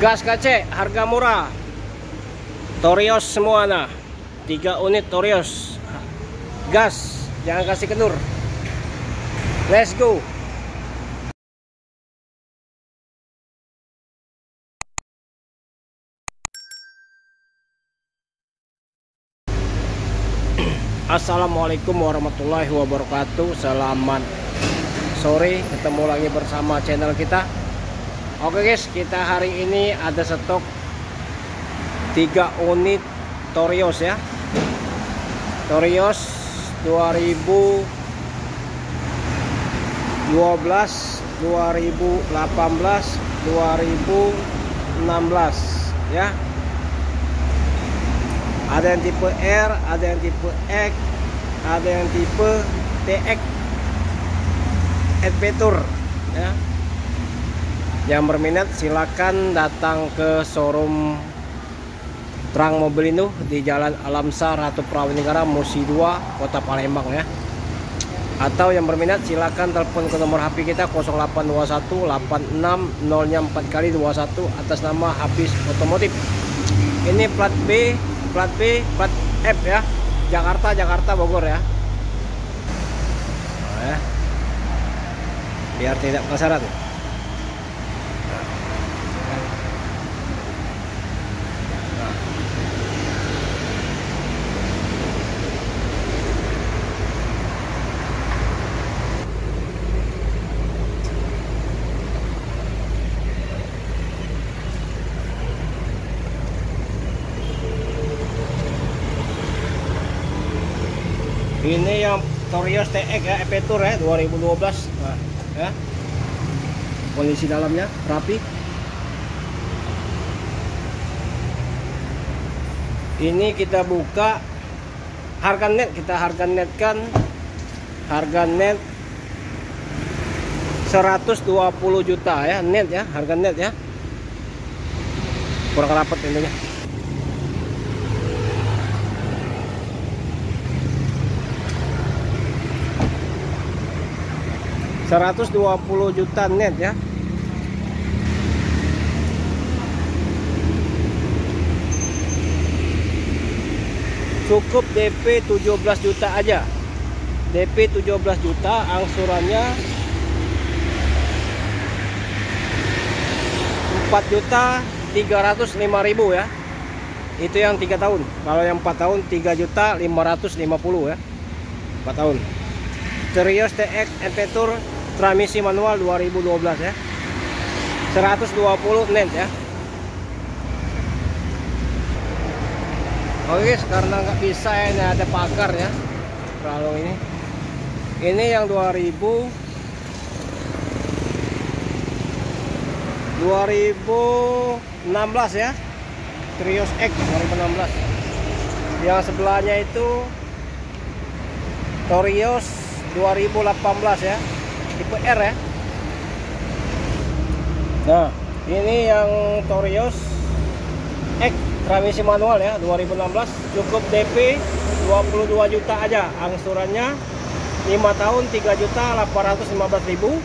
Gas KC harga murah. Torios semua nah. 3 unit Torios. Gas, jangan kasih kendur. Let's go. Assalamualaikum warahmatullahi wabarakatuh. Selamat sore, ketemu lagi bersama channel kita. Oke guys, kita hari ini ada stok 3 unit Torios ya. Torios 2012, 2018, 2016 ya. Ada yang tipe R, ada yang tipe X, ada yang tipe TX Adventure ya. Yang berminat silakan datang ke showroom Terang Mobilindo di Jalan Alamsar, Ratu Prawanegara, Musi 2, Kota Palembang ya. Atau yang berminat silakan telepon ke nomor HP kita 0821 86 004 kali 21 atas nama Habis Otomotif. Ini plat B, plat F ya. Jakarta Bogor ya. Nah, ya. Biar tidak penasaran. Ini yang Torios TX ya, Adventure ya, 2012. Nah, ya. Kondisi dalamnya rapi. Ini kita buka harga net, harga net 120 juta ya, net ya, harga net ya. Kurang rapat intinya. $120 juta net ya. Cukup DP 17 juta aja. DP 17 juta, angsurannya 4.305.000 ya. Itu yang 3 tahun. Kalau yang 4 tahun 3.550 ya. 4 tahun. Torios TX Adventure transmisi manual 2012 ya. 120 net ya. Oke, karena nggak bisa ya, ini ada pagar ya. Kalau ini yang 2016 ya. Torios X 2016. Yang sebelahnya itu Torios 2018 ya, tipe R ya. Nah, ini yang Torios X transmisi manual ya, 2016. Cukup DP 22 juta aja, angsurannya 5 tahun 3.815.000,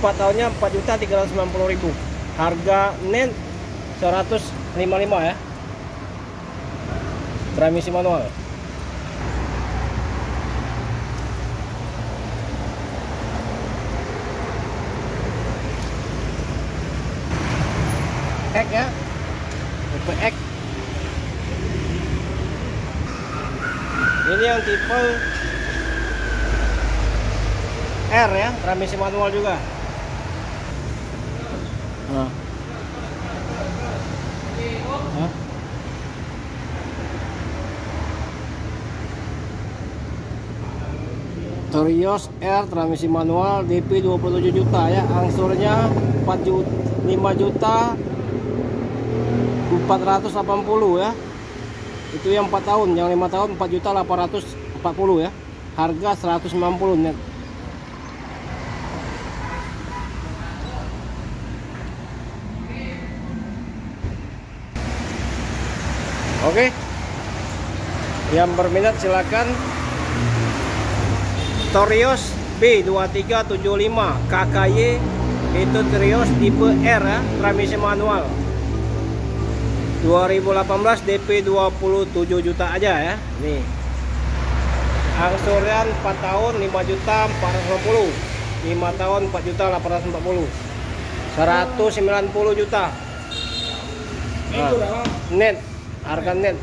4 tahunnya 4.390.000. Harga net 155 ya, transmisi manual. X ya, tipe X. Ini yang tipe R ya, transmisi manual juga. Nah. Torios R transmisi manual, DP 27 juta ya, angsurnya 5.480 ya. Itu yang 4 tahun, yang 5 tahun 4.840 ya. Harga 190 net. Oke. Yang berminat silakan. Torios B2375 KKY, itu Torios tipe R ya, transmisi manual. 2018 DP 27 juta aja ya. Nih. Angsuran 4 tahun 5 juta 450. 5 tahun 4 juta 840. 190 juta. Nah, net, harga net.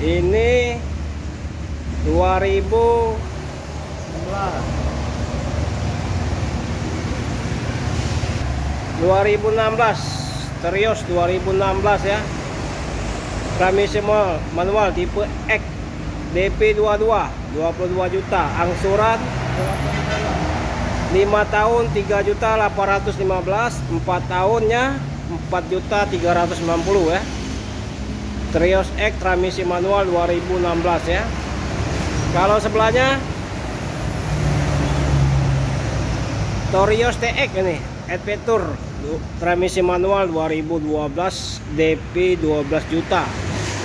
Ini 2016 Terios 2016 ya. Transmisi manual tipe X DP 22 juta. Angsuran 5 tahun 3 juta 815. 4 tahunnya 4 juta 390 ya. Terios X transmisi manual 2016 ya. Kalau sebelahnya Torios TX ini Adventure transmisi manual 2012 DP 12 juta.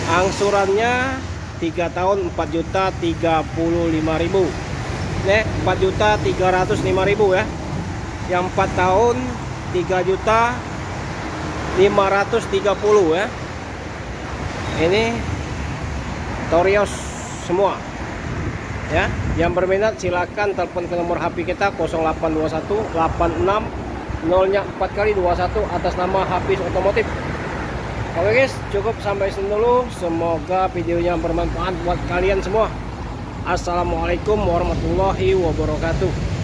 Angsurannya 3 tahun 4 juta 35.000. Nih 4 juta 305.000 ya. Yang 4 tahun 3 juta 530 ya. Ini Torios semua ya. Yang berminat silakan telepon ke nomor HP kita 0821 86 0-nya 4 kali 21 atas nama Hafiz Otomotif. Oke guys, cukup sampai sini dulu. Semoga videonya bermanfaat buat kalian semua. Assalamualaikum warahmatullahi wabarakatuh.